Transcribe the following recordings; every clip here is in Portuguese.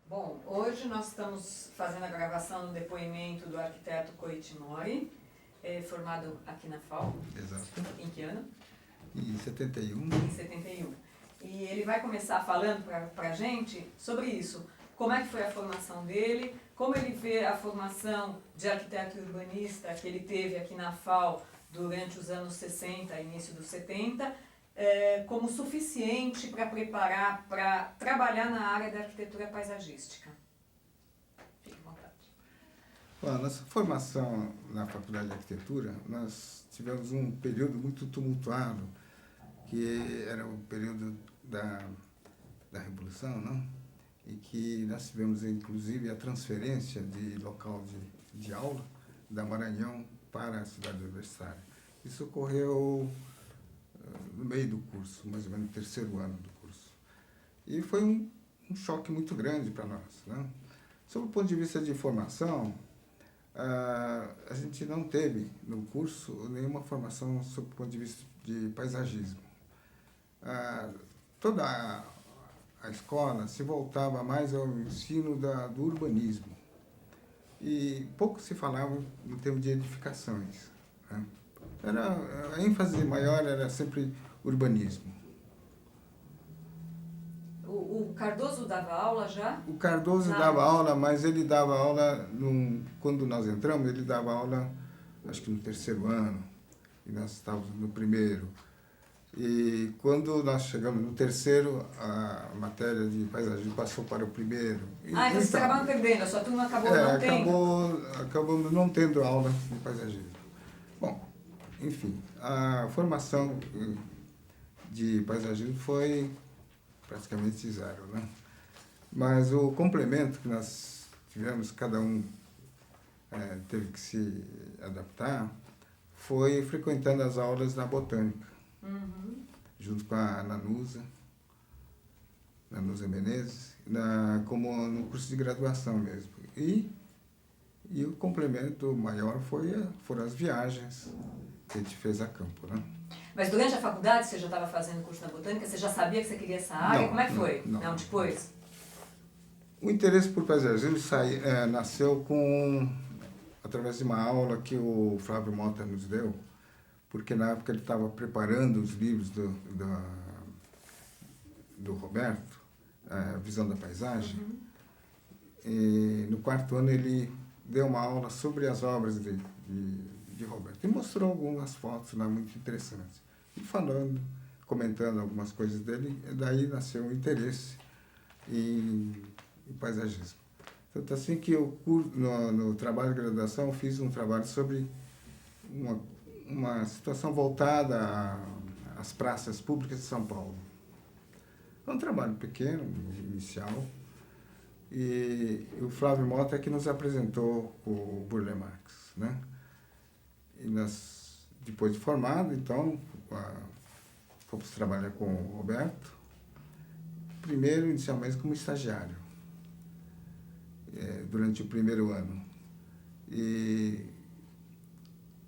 Bom, hoje nós estamos fazendo a gravação do depoimento do arquiteto Koichi Mori, formado aqui na FAO. Exato. Em que ano? Em 71. Em 71. E ele vai começar falando para a gente sobre isso. Como é que foi a formação dele, como ele vê a formação de arquiteto urbanista que ele teve aqui na FAO durante os anos 60, início dos 70, como suficiente para preparar para trabalhar na área da arquitetura paisagística. Fique à vontade. Bom, a nossa formação na Faculdade de Arquitetura, nós tivemos um período muito tumultuado, que era o período da Revolução, não? E que nós tivemos, inclusive, a transferência de local de aula da Maranhão para a cidade universitária. Isso ocorreu no meio do curso, mais ou menos no terceiro ano do curso. E foi um choque muito grande para nós, né? Sob o ponto de vista de formação, a gente não teve no curso nenhuma formação sob o ponto de vista de paisagismo. Toda a escola se voltava mais ao ensino do urbanismo. E pouco se falava no termo de edificações, né? A ênfase maior era sempre urbanismo. O Cardoso dava aula já? O Cardoso dava aula, mas ele dava aula, quando nós entramos, ele dava aula, acho que no terceiro ano, e nós estávamos no primeiro. E quando nós chegamos no terceiro, a matéria de paisagismo passou para o primeiro. Então vocês acabaram perdendo, a sua turma acabou não tendo? Acabamos não tendo aula de paisagismo. Bom, enfim, a formação de paisagismo foi praticamente zero, né? Mas o complemento que nós tivemos, cada um teve que se adaptar, foi frequentando as aulas na botânica. Uhum. Junto com a Nanusa Menezes, como no curso de graduação mesmo. E o complemento maior foram as viagens que a gente fez a campo, né? Mas durante a faculdade você já estava fazendo curso na botânica? Você já sabia que você queria essa área? Não, como é que foi? Não, depois? O interesse por paisagismo nasceu através de uma aula que o Flávio Mota nos deu, porque na época ele estava preparando os livros do Roberto, Visão da Paisagem. Uhum. E no quarto ano ele deu uma aula sobre as obras de Roberto e mostrou algumas fotos lá muito interessantes. E comentando algumas coisas dele, daí nasceu o interesse em paisagismo. Tanto assim que no trabalho de graduação eu fiz um trabalho sobre uma situação voltada às praças públicas de São Paulo. É um trabalho pequeno, inicial, e o Flávio Mota é que nos apresentou o Burle Marx, né? E nós, depois de formado, então, fomos trabalhar com o Roberto, primeiro, inicialmente, como estagiário, durante o primeiro ano. E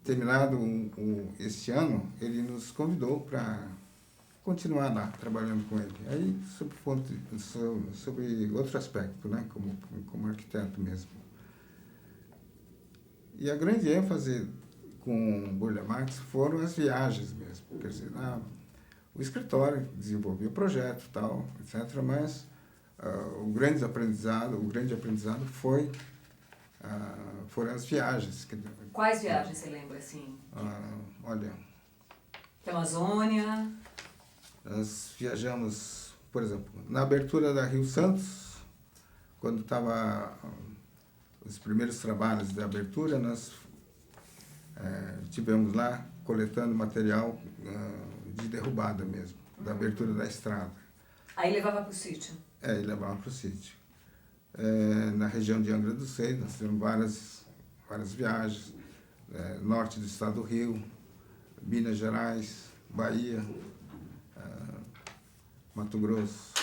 terminado este ano, ele nos convidou para continuar lá, trabalhando com ele. Aí, sobre outro aspecto, né? Como arquiteto mesmo. E a grande ênfase com o Burle Marx foram as viagens mesmo. Quer dizer, o escritório desenvolvia o projeto e tal, etc., mas o grande aprendizado foram as viagens. Quais viagens você lembra, assim? Olha... Que Amazônia? Nós viajamos, por exemplo, na abertura da Rio Santos, quando estava os primeiros trabalhos de abertura, nós tivemos lá coletando material de derrubada mesmo, da abertura da estrada. Aí levava para o sítio? Ele levava para o sítio. Na região de Angra dos Reis, nós fizemos várias viagens, norte do estado do Rio, Minas Gerais, Bahia, Mato Grosso,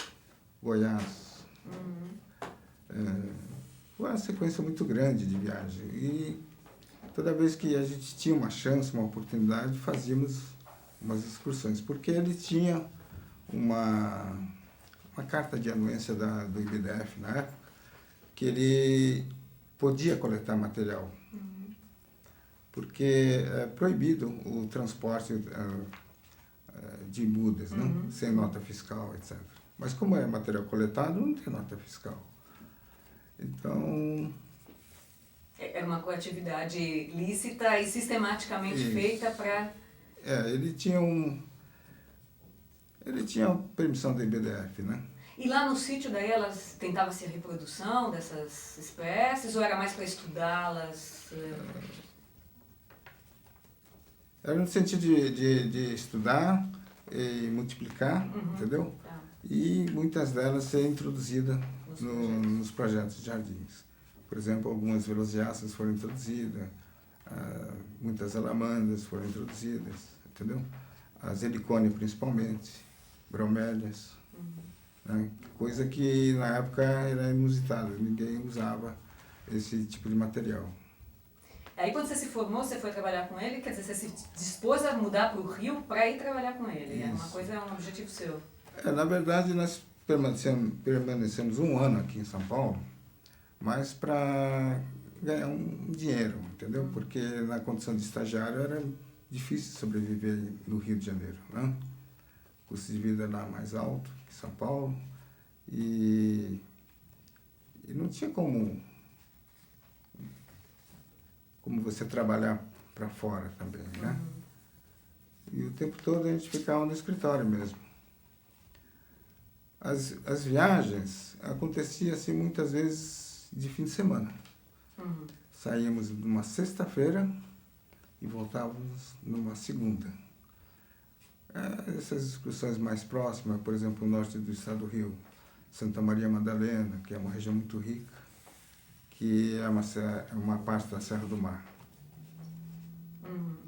Goiás. Uhum. Foi uma sequência muito grande de viagem. E toda vez que a gente tinha uma chance, uma oportunidade, fazíamos umas excursões, porque ele tinha uma carta de anuência do IBDF na época, que ele podia coletar material, porque é proibido o transporte de mudas, né? Sem nota fiscal, etc. Mas como é material coletado, não tem nota fiscal. Então... Era uma atividade lícita e sistematicamente feita para... ele tinha permissão da IBDF, né? E lá no sítio daí elas tentavam-se a reprodução dessas espécies ou era mais para estudá-las? Era no sentido de estudar e multiplicar, entendeu? Tá. E muitas delas serem introduzidas nos projetos de jardins. Por exemplo, algumas velociáceas foram introduzidas, muitas alamandas foram introduzidas, entendeu? As helicônias principalmente, bromélias, né? Coisa que na época era inusitada, ninguém usava esse tipo de material. Aí quando você se formou, você foi trabalhar com ele, quer dizer, você se dispôs a mudar para o Rio para ir trabalhar com ele, era uma coisa, um objetivo seu. Na verdade, nós permanecemos um ano aqui em São Paulo, mas para ganhar um dinheiro, entendeu? Porque na condição de estagiário era difícil sobreviver no Rio de Janeiro, né? O custo de vida lá mais alto que São Paulo e não tinha como você trabalhar para fora também, né? E o tempo todo a gente ficava no escritório mesmo. As viagens aconteciam assim muitas vezes de fim de semana. Saíamos numa sexta-feira e voltávamos numa segunda. Essas excursões mais próximas, por exemplo, o norte do estado do Rio, Santa Maria Madalena, que é uma região muito rica, que é uma parte da Serra do Mar.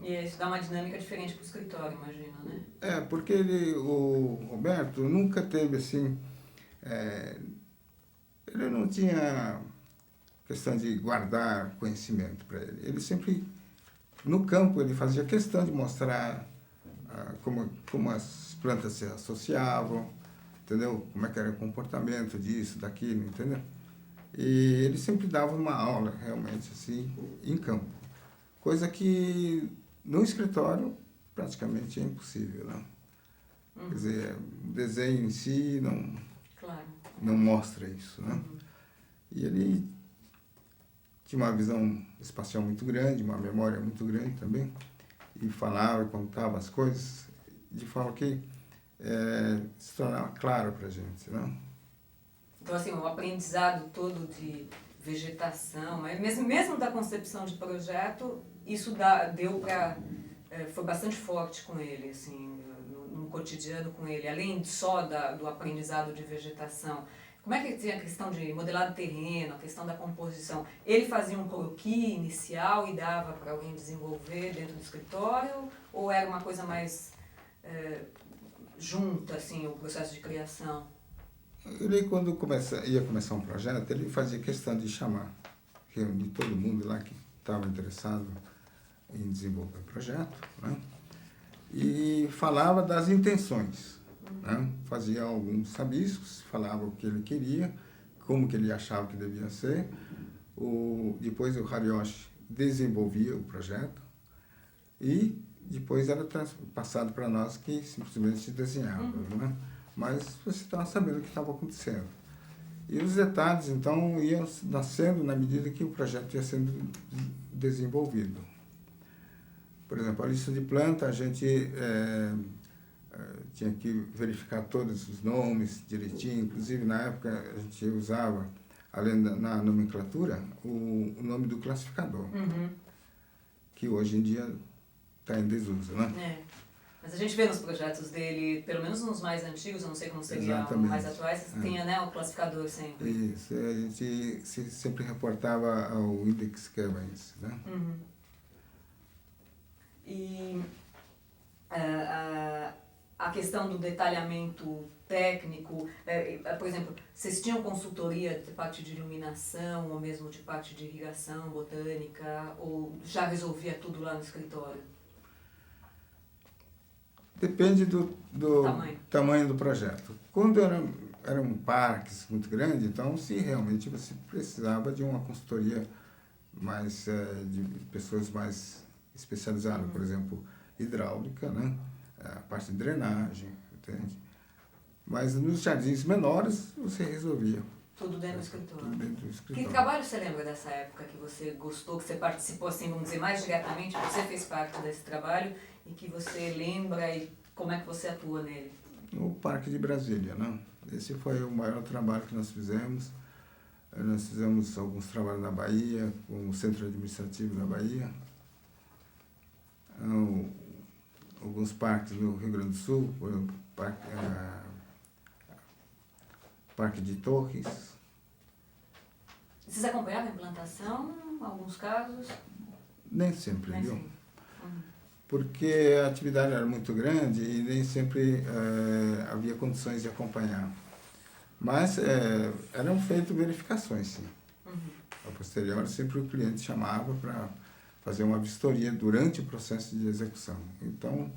E isso dá uma dinâmica diferente para o escritório, imagino, né? Porque o Roberto nunca teve assim... ele não tinha questão de guardar conhecimento para ele. Ele sempre, no campo, ele fazia questão de mostrar como as plantas se associavam, entendeu? Como é que era o comportamento disso, daquilo, entendeu? E ele sempre dava uma aula, realmente, assim, em campo. Coisa que no escritório praticamente é impossível, né? Quer dizer, o desenho em si não mostra isso, né? E ele tinha uma visão espacial muito grande, uma memória muito grande também, e falava e contava as coisas de forma que se tornava claro para a gente, né? Então, assim, o aprendizado todo de vegetação, mas mesmo da concepção de projeto, isso deu para... foi bastante forte com ele, assim, no cotidiano com ele, além só do aprendizado de vegetação. Como é que tinha a questão de modelado terreno, a questão da composição? Ele fazia um croquis inicial e dava para alguém desenvolver dentro do escritório? Ou era uma coisa mais junta, assim, o processo de criação? Ele, quando ia começar um projeto, ele fazia questão de reunir todo mundo lá que estava interessado em desenvolver o projeto, né? E falava das intenções, né? Fazia alguns rabiscos, falava o que ele queria, como que ele achava que devia ser. Depois o Hariyoshi desenvolvia o projeto e depois era passado para nós que simplesmente desenhávamos, né? Mas você estava sabendo o que estava acontecendo. E os detalhes, então, iam nascendo na medida que o projeto ia sendo desenvolvido. Por exemplo, a lista de planta, a gente tinha que verificar todos os nomes direitinho. Inclusive, na época, a gente usava, além na nomenclatura, o nome do classificador, que hoje em dia está em desuso, né? Mas a gente vê nos projetos dele, pelo menos nos mais antigos, eu não sei como seria os mais atuais, tinha, né, o classificador sempre. Isso, a gente sempre reportava ao Index Kevins, né? E a questão do detalhamento técnico, por exemplo, vocês tinham consultoria de parte de iluminação ou mesmo de parte de irrigação, botânica, ou já resolvia tudo lá no escritório? Depende do tamanho do projeto. Quando eram parques muito grandes, então se realmente você precisava de uma consultoria mais de pessoas mais especializadas, por exemplo, hidráulica, né? A parte de drenagem, entende? Mas nos jardins menores você resolvia. Tudo dentro do escritório. Tudo dentro do Que escritório. trabalho você lembra dessa época que você gostou, que você participou, assim, vamos dizer, mais diretamente, você fez parte desse trabalho e que você lembra e como é que você atua nele? No Parque de Brasília, né? Esse foi o maior trabalho que nós fizemos. Nós fizemos alguns trabalhos na Bahia, com o Centro Administrativo da Bahia, alguns parques no Rio Grande do Sul, por exemplo, Parque de Torres. Vocês acompanhavam a implantação, em alguns casos? Nem sempre, Nem viu? sempre. Porque a atividade era muito grande e nem sempre havia condições de acompanhar. Mas eram feitas verificações, sim. A posteriori, sempre o cliente chamava para fazer uma vistoria durante o processo de execução. Então,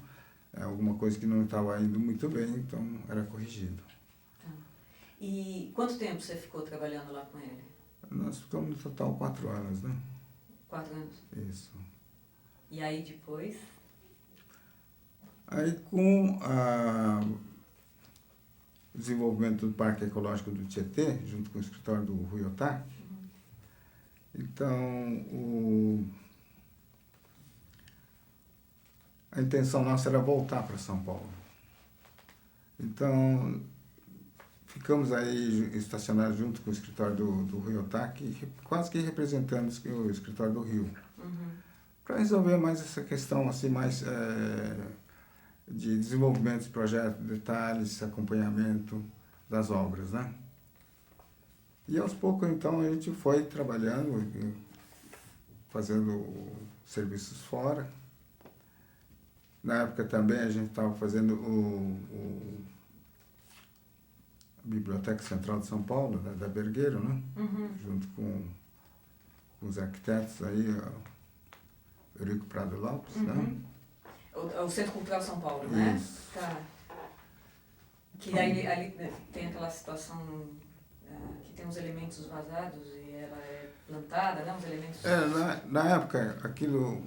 alguma coisa que não estava indo muito bem, então era corrigido. Tá. E quanto tempo você ficou trabalhando lá com ele? Nós ficamos no total 4 anos, né? 4 anos. Isso. E aí depois? Aí com o desenvolvimento do Parque Ecológico do Tietê, junto com o escritório do Rui Otaki, então a intenção nossa era voltar para São Paulo. Então ficamos aí estacionados junto com o escritório do Rui Otaki, quase que representando o escritório do Rio, para resolver mais essa questão assim mais de desenvolvimento de projetos, detalhes, acompanhamento das obras, né? E aos poucos, então, a gente foi trabalhando, fazendo serviços fora. Na época também a gente estava fazendo a Biblioteca Central de São Paulo, da Bergueiro, né? Junto com os arquitetos aí, Eurico Prado Lopes, né? O Centro Cultural São Paulo, né? Isso. Tá. Que daí ali tem aquela situação que tem uns elementos vazados e ela é plantada, né? Uns elementos... Na época, aquilo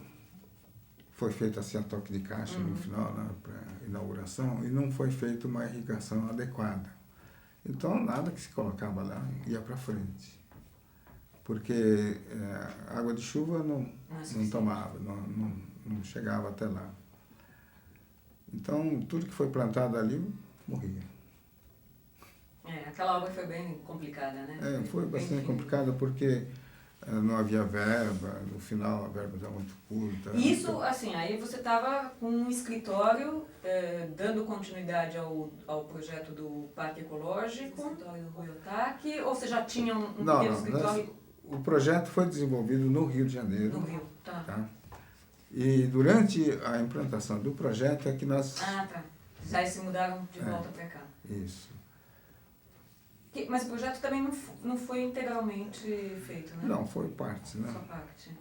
foi feito assim a toque de caixa no final, né, para inauguração, e não foi feita uma irrigação adequada. Então, nada que se colocava lá ia para frente. Porque a água de chuva não tomava, não chegava até lá. Então, tudo que foi plantado ali morria. Aquela obra foi bem complicada, né? Foi bastante complicada porque não havia verba, no final a verba estava muito curta. Isso, assim, aí você estava com um escritório dando continuidade ao projeto do Parque Ecológico, o escritório do Rui Otaki, ou você já tinha um pequeno escritório? O projeto foi desenvolvido no Rio de Janeiro. No Rio, tá. E durante a implantação do projeto é que nós... Ah, tá. Já se mudaram de volta para cá. Isso. Mas o projeto também não foi integralmente feito, né? Não, foi parte, né? Só parte.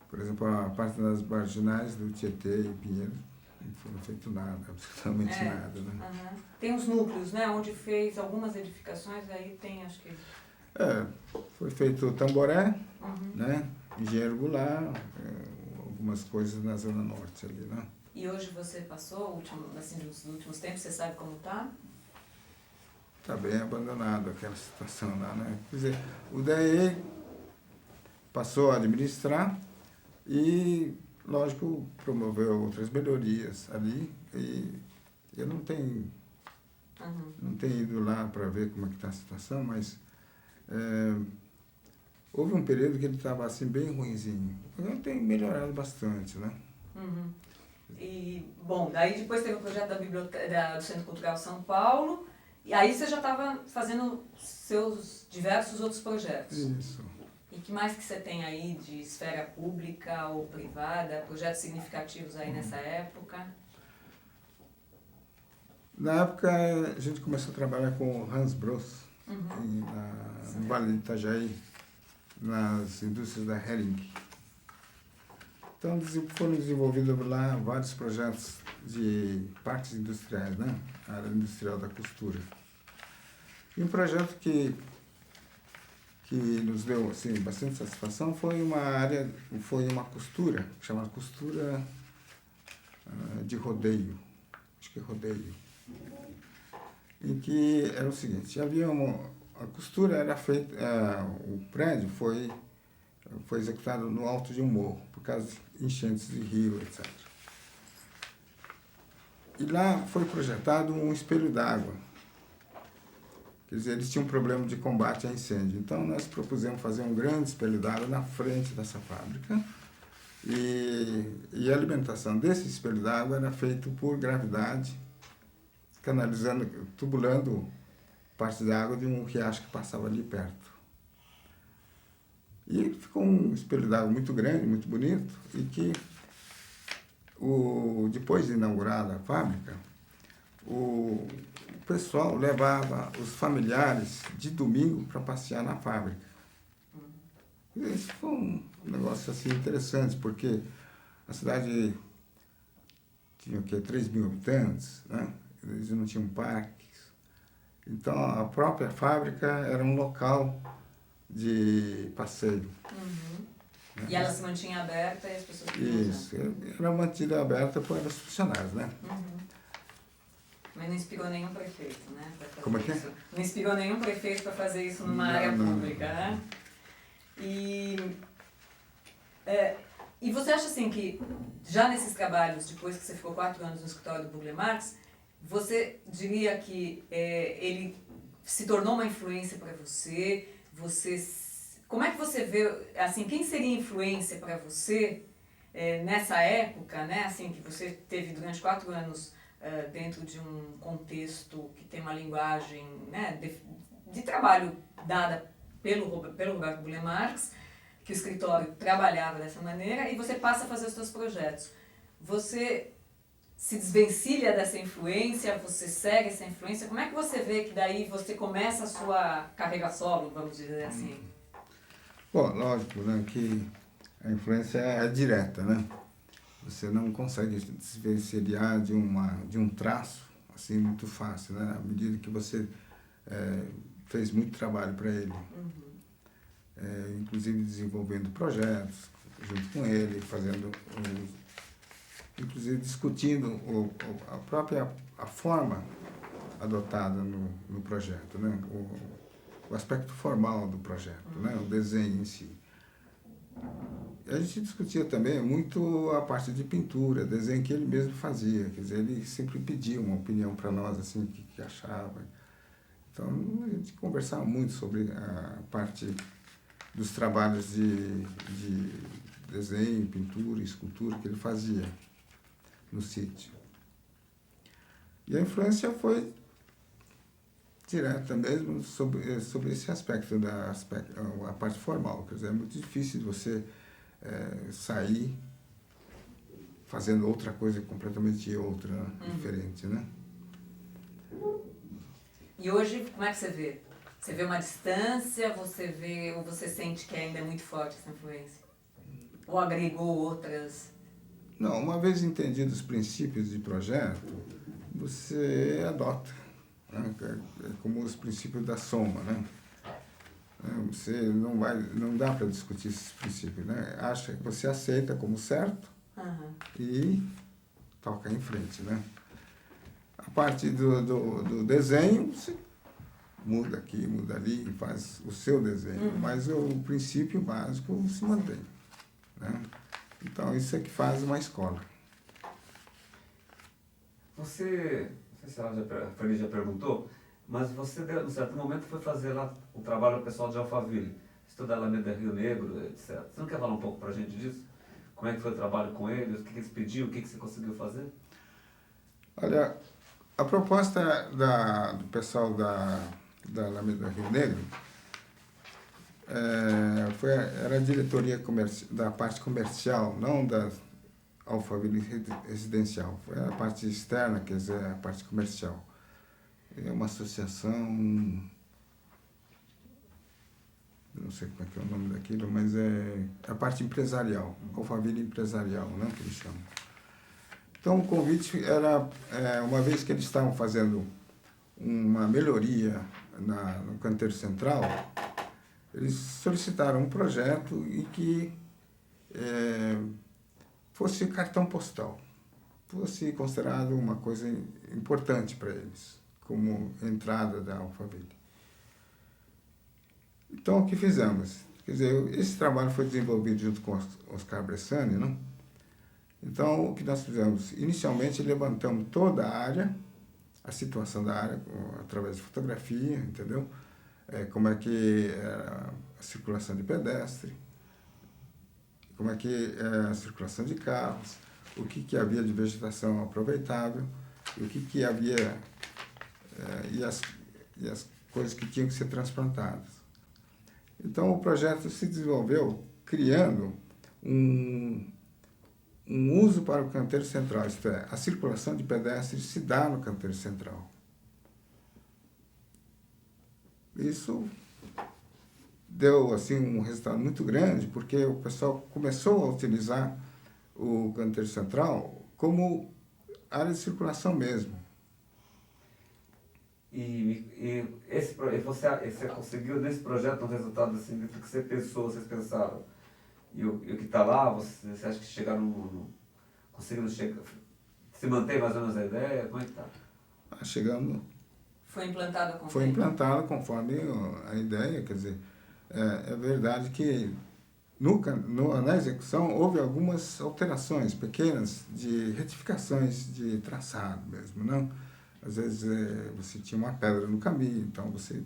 Por exemplo, a parte das marginais do Tietê e Pinheiro não foi feito nada, absolutamente nada, né? Tem uns núcleos, né? Onde fez algumas edificações, aí tem, acho que... Foi feito Tamboré, né? Engenheiro Goulart, algumas coisas na Zona Norte ali, né? E hoje você passou, nos últimos tempos, você sabe como está? Está bem abandonado aquela situação lá, né? Quer dizer, o DAE passou a administrar e, lógico, promoveu outras melhorias ali e eu não tenho ido lá para ver como é que está a situação, mas houve um período que ele estava assim bem ruinzinho. Eu tenho melhorado bastante, né? E, bom, daí depois teve o projeto do Centro Cultural São Paulo, e aí você já estava fazendo seus diversos outros projetos. Isso. E que mais que você tem aí de esfera pública ou privada, projetos significativos aí nessa época? Na época, a gente começou a trabalhar com o Hans Bros, no Vale do Itajaí, nas indústrias da Hering. Então, foram desenvolvidos lá vários projetos de parques industriais, né? A área industrial da costura. E um projeto que nos deu assim, bastante satisfação foi uma costura, chamada costura de rodeio, acho que é rodeio, em que era o seguinte, a costura era feita, o prédio foi executado no alto de um morro, por causa de enchentes de rio, etc. E lá foi projetado um espelho d'água. Quer dizer, eles tinham um problema de combate a incêndio. Então, nós propusemos fazer um grande espelho d'água na frente dessa fábrica. E a alimentação desse espelho d'água era feita por gravidade, tubulando parte da água de um riacho que passava ali perto. E ficou um espelho d'água muito grande, muito bonito, e que, depois de inaugurada a fábrica, o pessoal levava os familiares de domingo para passear na fábrica. Isso foi um negócio assim, interessante, porque a cidade tinha 3.000 habitantes, né? Eles não tinham parques. Então, a própria fábrica era um local de passeio. Né? E ela se mantinha aberta e as pessoas podiam usar. Isso, era mantida aberta pelos funcionários, né? Mas não inspirou nenhum prefeito, né? Como é que é? Isso. Não inspirou nenhum prefeito para fazer isso numa área pública, né? E você acha assim que, já nesses trabalhos, depois que você ficou 4 anos no escritório do Burle Marx, você diria que ele se tornou uma influência para você? Como é que você vê, assim, quem seria influência para você nessa época, né? Assim, que você teve durante 4 anos dentro de um contexto que tem uma linguagem, né, de trabalho dada pelo Roberto Burle Marx, que o escritório trabalhava dessa maneira, e você passa a fazer os seus projetos. Você se desvencilha dessa influência, você segue essa influência? Como é que você vê que daí você começa a sua carreira solo, vamos dizer assim? Bom, lógico, né, que a influência é direta, né? Você não consegue se desvencilhar de um traço assim muito fácil, né? À medida que você fez muito trabalho para ele. Inclusive desenvolvendo projetos junto com ele, inclusive discutindo a forma adotada no projeto, né? O aspecto formal do projeto, né? O desenho em si. A gente discutia também muito a parte de pintura, desenho que ele mesmo fazia, quer dizer, ele sempre pedia uma opinião para nós, assim, o que achava. Então, a gente conversava muito sobre a parte dos trabalhos de desenho, pintura, escultura que ele fazia no sítio. E a influência foi direta mesmo sobre esse aspecto, a parte formal. Quer dizer, é muito difícil você sair fazendo outra coisa completamente outra, diferente, né? E hoje, como é que você vê? Você vê uma distância, ou você sente que ainda é muito forte essa influência? Ou agregou outras? Não, uma vez entendidos os princípios de projeto, você adota, né? É como os princípios da soma, né? Você não dá para discutir esses princípios, né? Você aceita como certo e toca em frente, né? A parte do desenho, você muda aqui, muda ali, faz o seu desenho, mas o princípio básico se mantém, né? Então, isso é que faz uma escola. Você, não sei se a Feliz já perguntou, mas você, em certo momento, foi fazer lá o trabalho do pessoal de Alphaville, estudar Alameda Rio Negro, etc. Você não quer falar um pouco pra gente disso? Como é que foi o trabalho com eles, o que eles pediam, o que você conseguiu fazer? Olha, a proposta do pessoal da Alameda Rio Negro era a diretoria da parte comercial, não da Alphaville residencial. Foi a parte externa, quer dizer, a parte comercial. É uma associação, não sei como é que é o nome daquilo, mas é a parte empresarial, Alphaville empresarial, né, que eles chamam. Então, o convite era, uma vez que eles estavam fazendo uma melhoria no canteiro central, eles solicitaram um projeto em que fosse cartão postal, fosse considerado uma coisa importante para eles, como entrada da Alphaville. Então, o que fizemos? Quer dizer, esse trabalho foi desenvolvido junto com Oscar Bressani, né? Então, o que nós fizemos? Inicialmente, levantamos toda a área, a situação da área, através de fotografia, entendeu? Como é que era a circulação de pedestre, como é que é a circulação de carros, o que havia de vegetação aproveitável, o que havia e as coisas que tinham que ser transplantadas. Então, o projeto se desenvolveu criando um uso para o canteiro central, isto é, a circulação de pedestres se dá no canteiro central. Isso deu assim, um resultado muito grande, porque o pessoal começou a utilizar o canteiro central como área de circulação mesmo. Você conseguiu nesse projeto um resultado assim, do que você pensou, vocês pensaram? E o que está lá, você acha que chegaram conseguiram chegar, se mantém mais ou menos a ideia? Como é que está? Chegamos. Foi implantado conforme? Foi implantado conforme a ideia, quer dizer, é verdade que na execução houve algumas alterações pequenas de retificações de traçado mesmo, não? Às vezes você tinha uma pedra no caminho, então você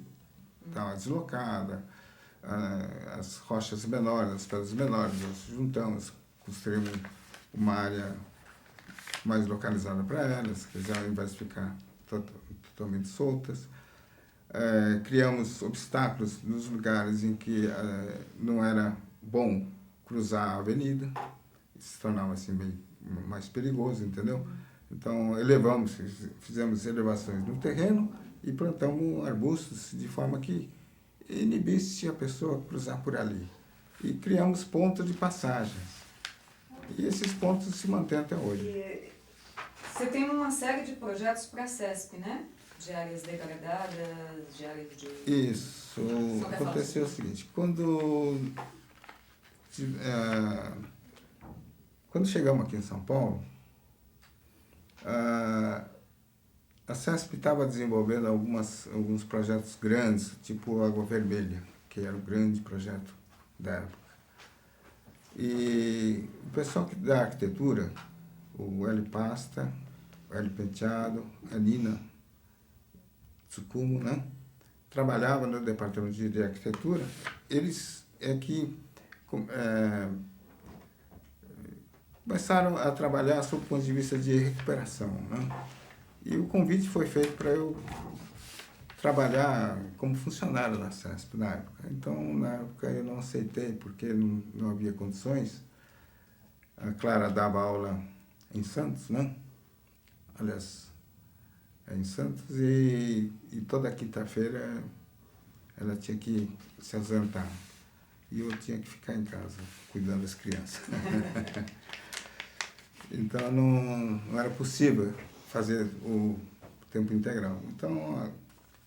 estava deslocada, as rochas menores, as pedras menores, nós juntamos, construímos uma área mais localizada para elas, quer dizer, ao invés de ficar totalmente soltas. Criamos obstáculos nos lugares em que não era bom cruzar a avenida, isso se tornava assim meio mais perigoso, entendeu? Então fizemos elevações no terreno e plantamos arbustos de forma que inibisse a pessoa a cruzar por ali. E criamos pontos de passagens. E esses pontos se mantêm até hoje. E você tem uma série de projetos para a CESP, né? De áreas degradadas, de áreas de... Isso. Aconteceu o seguinte, quando chegamos aqui em São Paulo, a CESP estava desenvolvendo alguns projetos grandes, tipo Água Vermelha, que era o grande projeto da época. E o pessoal da arquitetura, o Hélio Pasta, o Hélio Penteado, a Nina Tsukumo, né? Trabalhava no departamento de arquitetura. Eles começaram a trabalhar sob o ponto de vista de recuperação, né? E o convite foi feito para eu trabalhar como funcionário da CESP na época. Então, na época eu não aceitei, porque não havia condições. A Clara dava aula em Santos, né? Aliás, em Santos, e toda quinta-feira ela tinha que se ausentar. E eu tinha que ficar em casa, cuidando das crianças. Então, não era possível fazer o tempo integral. Então,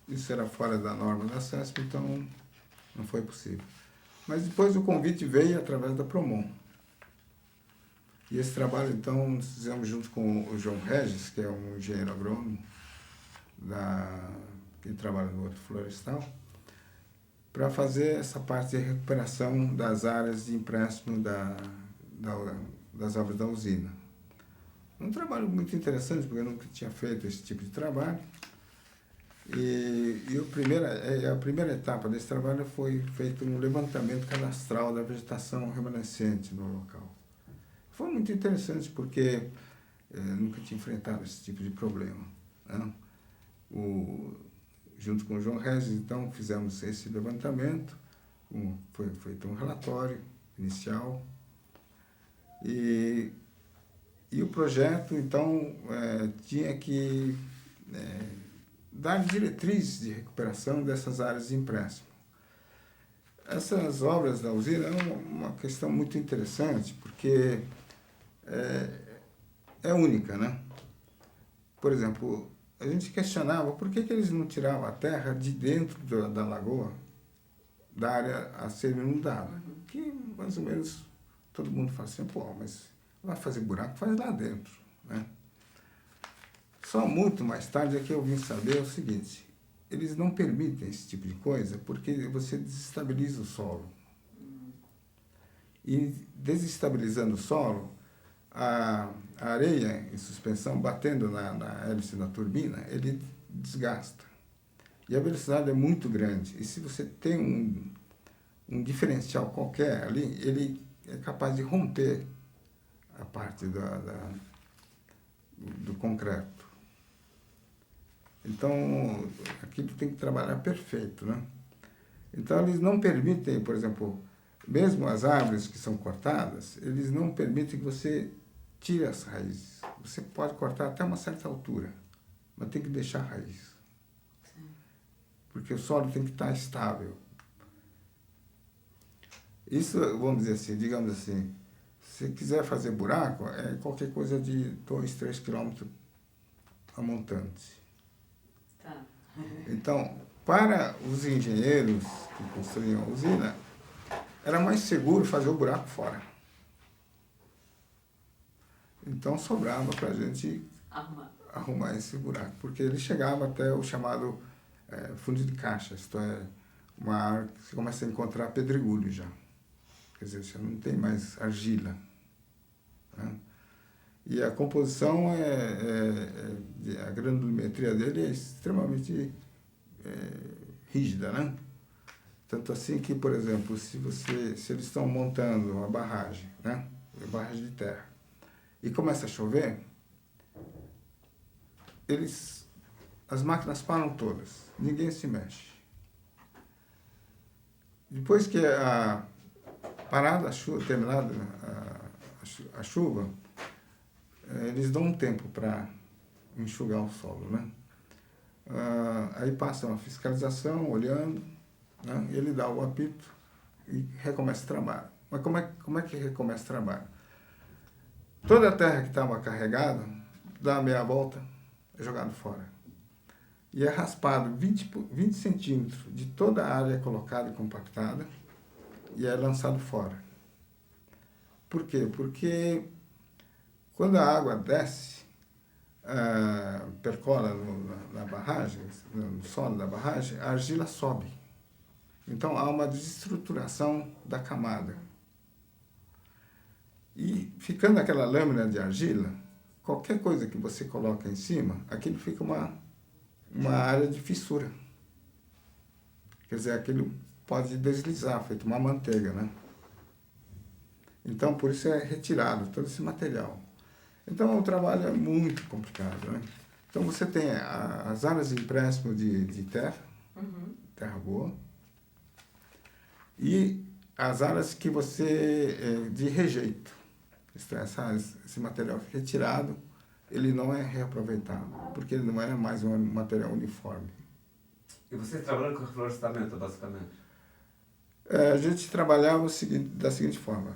isso era fora da norma da CESP, então não foi possível. Mas depois o convite veio através da Promon. E esse trabalho, então, nós fizemos junto com o João Regis, que é um engenheiro agrônomo, que trabalha no Horto Florestal, para fazer essa parte de recuperação das áreas de empréstimo das obras da usina. Um trabalho muito interessante, porque eu nunca tinha feito esse tipo de trabalho. E a primeira etapa desse trabalho foi feito um levantamento cadastral da vegetação remanescente no local. Foi muito interessante, porque nunca tinha enfrentado esse tipo de problema, né? Junto com o João Regis, então, fizemos esse levantamento, foi feito um relatório inicial, e o projeto, então, tinha que dar diretrizes de recuperação dessas áreas de empréstimo. Essas obras da usina é uma questão muito interessante, porque é única, né? Por exemplo, a gente questionava por que eles não tiravam a terra de dentro da lagoa, da área a ser inundada. Que mais ou menos todo mundo fala assim, pô, mas vai fazer buraco, faz lá dentro, né? Só muito mais tarde é que eu vim saber o seguinte, eles não permitem esse tipo de coisa porque você desestabiliza o solo. E desestabilizando o solo, a areia em suspensão batendo na hélice da turbina, ele desgasta. E a velocidade é muito grande. E se você tem um diferencial qualquer ali, ele é capaz de romper a parte do concreto. Então, aquilo tem que trabalhar perfeito, né? Então, eles não permitem, por exemplo, mesmo as árvores que são cortadas, eles não permitem que você tire as raízes. Você pode cortar até uma certa altura, mas tem que deixar a raiz. Sim. Porque o solo tem que estar estável. Isso, vamos dizer assim, digamos assim, se quiser fazer buraco, é qualquer coisa de 2, 3 quilômetros a montante. Tá. Então, para os engenheiros que construíam a usina, era mais seguro fazer o buraco fora. Então, sobrava para a gente arrumar esse buraco, porque ele chegava até o chamado fundo de caixa, isto é, uma área que você começa a encontrar pedregulho já. Quer dizer, você não tem mais argila, né? E a composição, a granulometria dele é extremamente rígida, né? Tanto assim que, por exemplo, se eles estão montando uma barragem, né? Uma barragem de terra, e começa a chover, as máquinas param todas, ninguém se mexe. Depois que a parada, terminada a chuva, eles dão um tempo para enxugar o solo, né? Aí passa uma fiscalização, olhando, né? E ele dá o apito e recomeça o trabalho. Mas como é que recomeça o trabalho? Toda a terra que estava carregada, dá a meia volta, é jogado fora. E é raspado 20 centímetros de toda a área colocada e compactada e é lançado fora. Por quê? Porque quando a água desce, percola na barragem, no solo da barragem, a argila sobe. Então há uma desestruturação da camada. E ficando aquela lâmina de argila, qualquer coisa que você coloca em cima, aquilo fica uma área de fissura. Quer dizer, aquilo pode deslizar, feito uma manteiga, né? Então, por isso é retirado todo esse material. Então, o trabalho é muito complicado, né? Então, você tem as áreas de empréstimo de terra, terra boa, e as áreas que de rejeito. Esse material retirado, ele não é reaproveitado, porque ele não é mais um material uniforme. E vocês trabalham com reflorestamento, basicamente? A gente trabalhava da seguinte forma.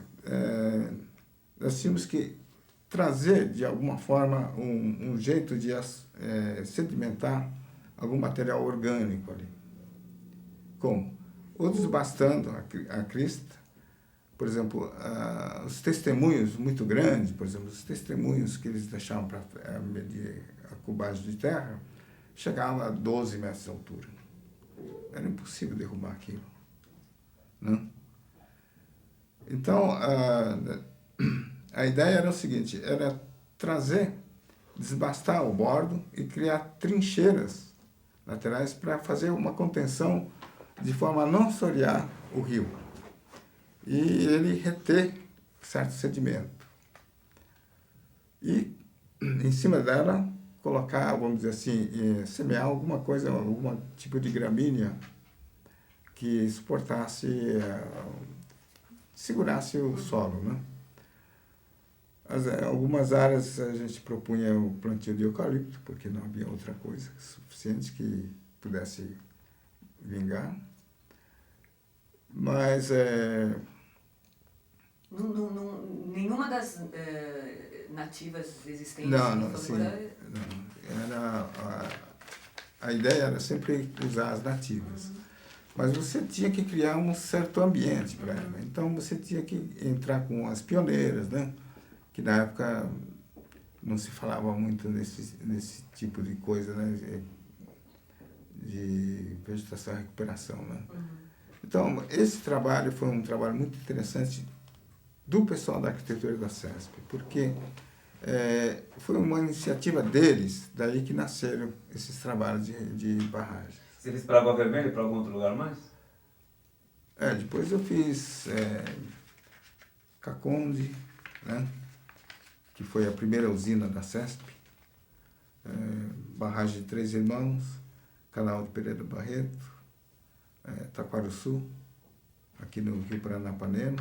Nós tínhamos que trazer, de alguma forma, um jeito de sedimentar algum material orgânico ali. Como? Ou desbastando a crista, por exemplo, os testemunhos muito grandes, por exemplo, os testemunhos que eles deixavam para medir a cubagem de terra, chegavam a 12 metros de altura. Era impossível derrubar aquilo, né? Então, a ideia era o seguinte, era desbastar o bordo e criar trincheiras laterais para fazer uma contenção de forma a não assorear o rio e ele reter certo sedimento. E, em cima dela, colocar, vamos dizer assim, semear alguma coisa, algum tipo de gramínea que suportasse, segurasse o solo, né? Algumas áreas a gente propunha o plantio de eucalipto, porque não havia outra coisa suficiente que pudesse vingar. Mas nenhuma das nativas existentes não, no sim, A ideia era sempre usar as nativas. Mas você tinha que criar um certo ambiente para ela. Então você tinha que entrar com as pioneiras, né? Que na época não se falava muito nesse tipo de coisa, né? De vegetação e recuperação, né? Então, esse trabalho foi um trabalho muito interessante do pessoal da arquitetura da CESP, porque foi uma iniciativa deles, daí que nasceram esses trabalhos de barragem. Você fez para Água Vermelha e para algum outro lugar mais? Depois eu fiz Caconde, né? Que foi a primeira usina da CESP, barragem de Três Irmãos, canal de Pereira Barreto, Taquarussu, aqui no Rio Paranapanema,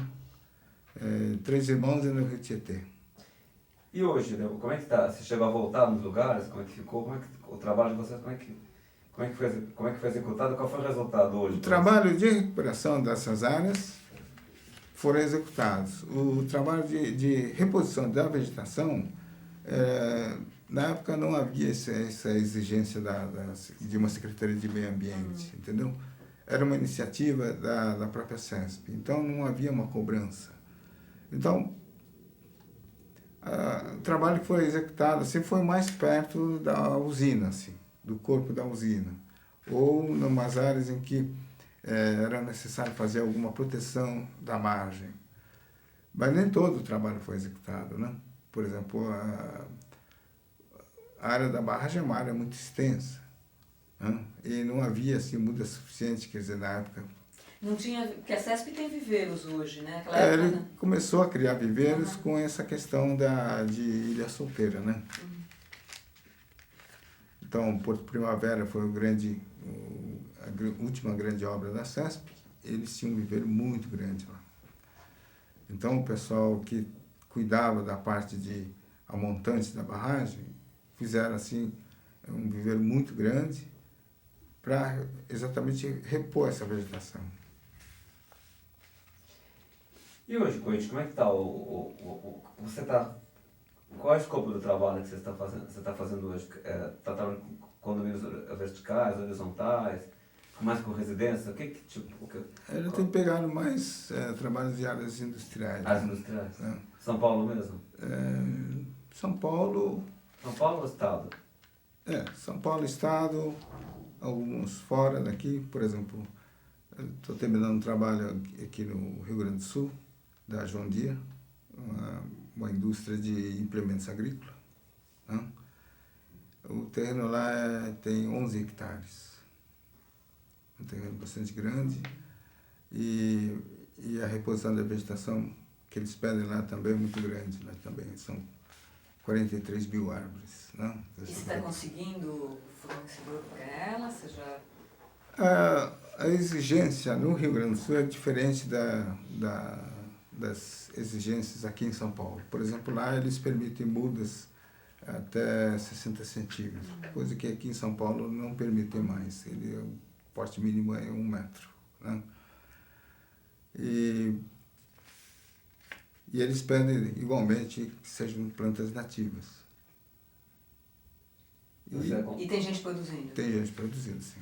Três Irmãos e no Rio Tietê. E hoje, né, como é que está? Você chegou a voltar nos lugares? Como é que ficou? Como é que, o trabalho de vocês, como é que foi executado? Qual foi o resultado hoje? O trabalho de recuperação dessas áreas foram executados. O trabalho de reposição da vegetação, na época não havia essa exigência de uma Secretaria de Meio Ambiente, entendeu? Era uma iniciativa da própria CESP, então não havia uma cobrança. Então, o trabalho que foi executado assim, foi mais perto da usina, assim, do corpo da usina, ou em umas áreas em que era necessário fazer alguma proteção da margem. Mas nem todo o trabalho foi executado, né? Por exemplo, a área da barragem é uma área muito extensa, né? E não havia assim, muda suficiente, quer dizer, na época. Não tinha, porque a CESP tem viveiros hoje, né? Naquela época, ele né? começou a criar viveiros com essa questão de Ilha Solteira, né? Então, Porto Primavera foi a última grande obra da CESP. Eles tinham um viveiro muito grande lá. Então, o pessoal que cuidava da parte de amontante da barragem fizeram assim um viveiro muito grande para exatamente repor essa vegetação. E hoje, Coit, como é que está você está... Qual é o escopo do trabalho que você está fazendo hoje? Está trabalhando com condomínios verticais, horizontais, mais com residência? Eu tenho pegado mais trabalhos de áreas industriais. Áreas industriais? São Paulo mesmo? São Paulo... São Paulo ou Estado? São Paulo, Estado, alguns fora daqui. Por exemplo, estou terminando um trabalho aqui no Rio Grande do Sul, da John Deere, uma indústria de implementos agrícolas, né? O terreno lá tem 11 hectares, um terreno bastante grande, e a reposição da vegetação que eles pedem lá também é muito grande, né? Também são 43 mil árvores, né? E você está conseguindo fornecedor para ela? Você já... A exigência no Rio Grande do Sul é diferente das exigências aqui em São Paulo. Por exemplo, lá eles permitem mudas até 60 centímetros, coisa que aqui em São Paulo não permitem mais. O porte mínimo é 1 metro, né? E eles pedem igualmente que sejam plantas nativas. E tem gente produzindo? Tem gente produzindo, sim.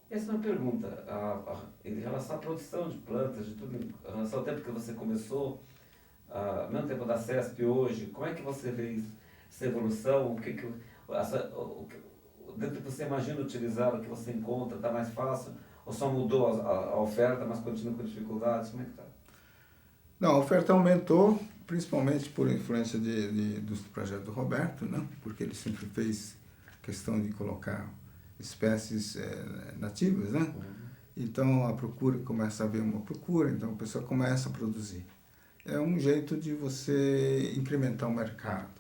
Essa é uma pergunta, em relação à produção de plantas, de tudo, em relação ao tempo que você começou, ao mesmo tempo da CESP hoje, como é que você vê isso, essa evolução? Dentro do que você imagina utilizar, o que você encontra, está mais fácil? Ou só mudou a oferta, mas continua com dificuldades? Como é que está? Não, a oferta aumentou, principalmente por influência do projeto do Roberto, né? Porque ele sempre fez questão de colocar espécies nativas, né? Então a procura, começa a haver uma procura, então a pessoa começa a produzir. É um jeito de você incrementar o mercado.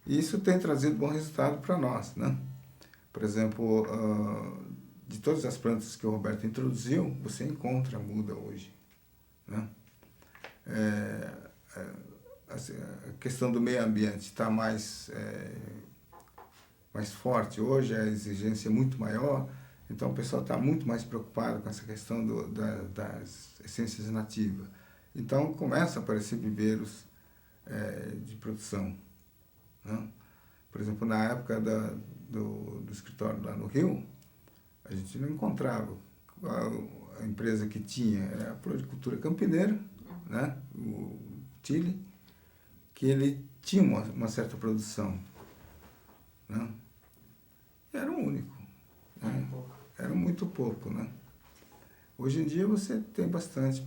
E isso tem trazido bom resultado para nós, né? Por exemplo, de todas as plantas que o Roberto introduziu, você encontra muda hoje, né? A questão do meio ambiente está mais forte hoje, a exigência é muito maior, então o pessoal está muito mais preocupado com essa questão das essências nativas. Então começa a aparecer viveiros de produção, né? Por exemplo, na época do escritório lá no Rio, a gente não encontrava. A empresa que tinha era a Floricultura Campineira, né? O Chile, que ele tinha uma certa produção, né? Era o único, né? Era muito pouco, né? Hoje em dia você tem bastante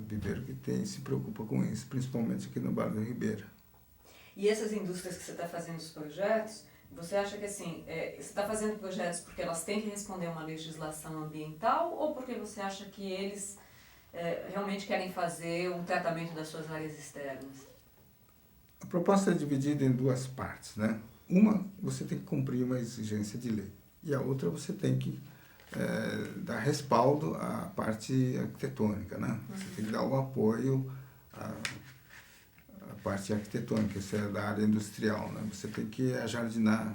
viveiro que se preocupa com isso, principalmente aqui no Vale do Ribeira. E essas indústrias que você está fazendo os projetos, você acha que assim, você está fazendo projetos porque elas têm que responder a uma legislação ambiental ou porque você acha que eles realmente querem fazer um tratamento das suas áreas externas? A proposta é dividida em duas partes, né? Uma, você tem que cumprir uma exigência de lei. E a outra, você tem que dar respaldo à parte arquitetônica, né? Você tem que dar o apoio à parte arquitetônica, isso é da área industrial, né? Você tem que ajardinar,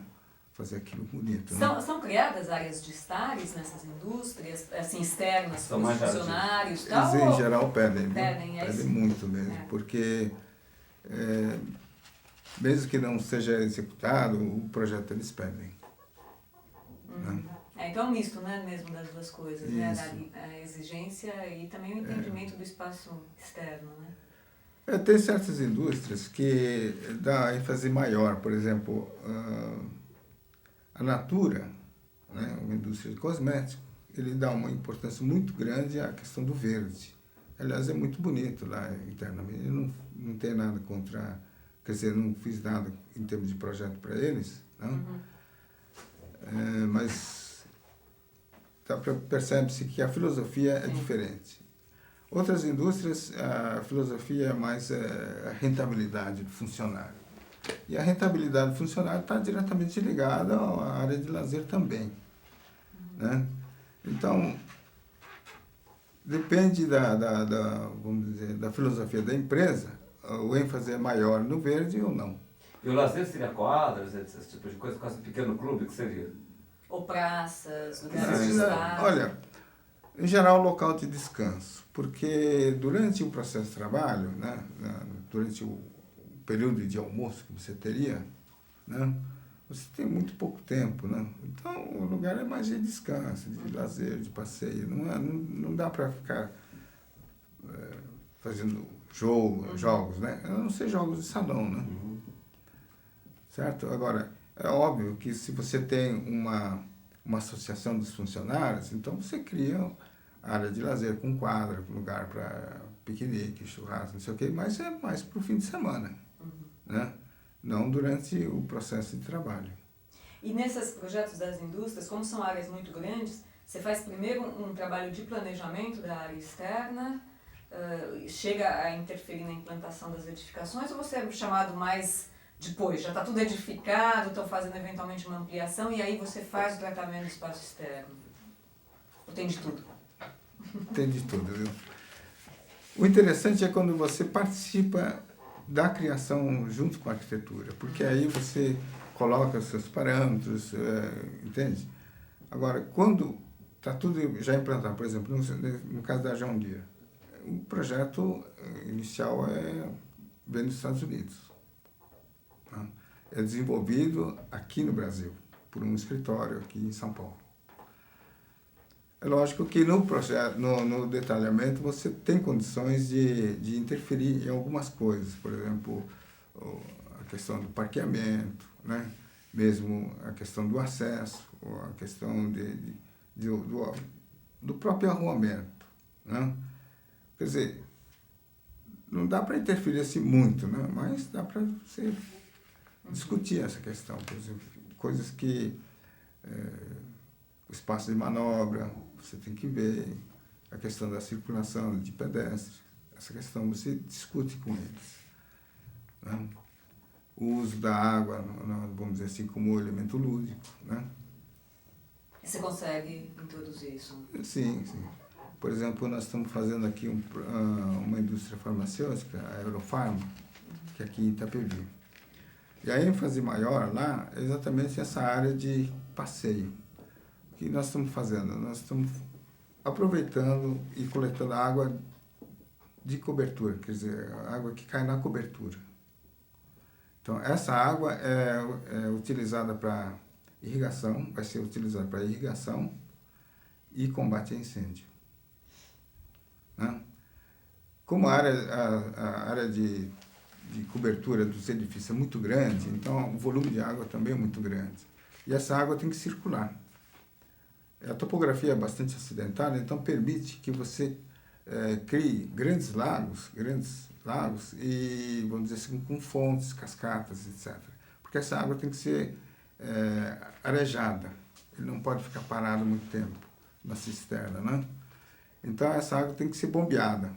fazer aquilo bonito, né? São criadas áreas de estares nessas indústrias, assim, externas, São para os mais funcionários e tal? Eles, em geral, pedem, viu? Pedem, Pedem muito mesmo, porque mesmo que não seja executado, o projeto eles pedem. Né? Então é um misto, né, mesmo das duas coisas, né? Isso. A exigência e também o entendimento do espaço externo, né? Tem certas indústrias que dá ênfase maior, por exemplo, a Natura, né, uma indústria de cosméticos, ele dá uma importância muito grande à questão do verde. Aliás, é muito bonito lá internamente. Eu não tenho nada contra, quer dizer, não fiz nada em termos de projeto para eles, né? Mas percebe-se que a filosofia é diferente. Outras indústrias, a filosofia é mais a rentabilidade do funcionário. E a rentabilidade do funcionário está diretamente ligada à área de lazer também. Né? Então, depende vamos dizer, da filosofia da empresa, o ênfase é maior no verde ou não. E o lazer seria quadras, esse tipo de coisa, quase um pequeno clube que seria? Ou praças, lugares de estar. Olha, em geral, local de descanso, porque durante o processo de trabalho, né, durante o período de almoço que você teria, né, você tem muito pouco tempo, né? Então, o lugar é mais de descanso, de lazer, de passeio. Não dá para ficar fazendo jogos, né? A não ser jogos de salão, né? Certo? Agora, é óbvio que se você tem uma associação dos funcionários, então você cria área de lazer com quadra, lugar para piquenique, churrasco, não sei o quê, mas é mais para o fim de semana, né? Não durante o processo de trabalho. E nesses projetos das indústrias, como são áreas muito grandes, você faz primeiro um trabalho de planejamento da área externa, chega a interferir na implantação das edificações, ou você é chamado mais depois? Já está tudo edificado, estão fazendo eventualmente uma ampliação, e aí você faz o tratamento do espaço externo? Ou tem de tudo? Tem de tudo, viu? O interessante é quando você participa da criação junto com a arquitetura, porque aí você coloca os seus parâmetros, entende? Agora, quando está tudo já implantado, por exemplo, no caso da John Deere, o projeto inicial vem dos Estados Unidos. Tá? É desenvolvido aqui no Brasil, por um escritório aqui em São Paulo. É lógico que no projeto, no detalhamento, você tem condições de interferir em algumas coisas, por exemplo, a questão do parqueamento, né? Mesmo a questão do acesso, ou a questão do próprio arruamento, né? Quer dizer, não dá para interferir assim muito, né? Mas dá para você discutir essa questão, por exemplo, coisas que o espaço de manobra, você tem que ver, a questão da circulação de pedestres, essa questão você discute com eles. Né? O uso da água, vamos dizer assim, como elemento lúdico. Né? E você consegue introduzir isso? Sim, sim. Por exemplo, nós estamos fazendo aqui uma indústria farmacêutica, a Eurofarma, que é aqui em Itapevi. E a ênfase maior lá é exatamente essa área de passeio. O que nós estamos fazendo? Nós estamos aproveitando e coletando água de cobertura, quer dizer, a água que cai na cobertura. Então, essa água é utilizada para irrigação, vai ser utilizada para irrigação e combate a incêndio. Né? Como a área de cobertura dos edifícios é muito grande, então o volume de água também é muito grande. E essa água tem que circular. A topografia é bastante acidentada, então permite que você crie grandes lagos e, vamos dizer assim, com fontes, cascatas, etc. Porque essa água tem que ser arejada. Ele não pode ficar parado muito tempo na cisterna, né? Então, essa água tem que ser bombeada.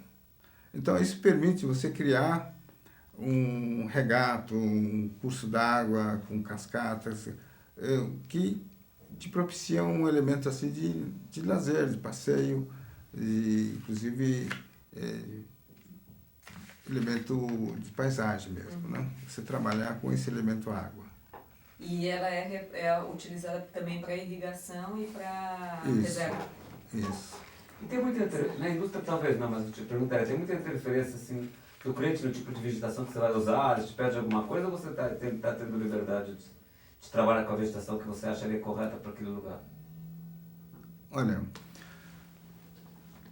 Então, isso permite você criar um regato, um curso d'água com cascatas, que te propicia um elemento assim de lazer, de passeio, e, inclusive elemento de paisagem mesmo, né? Você trabalhar com esse elemento água. E ela é utilizada também para irrigação e para reserva. Isso. E tem muita na indústria talvez não, mas eu te perguntaria, tem muita interferência assim do cliente no tipo de vegetação que você vai usar, ele te pede alguma coisa ou você está tendo liberdade de trabalhar com a vegetação que você acharia correta para aquele lugar? Olha,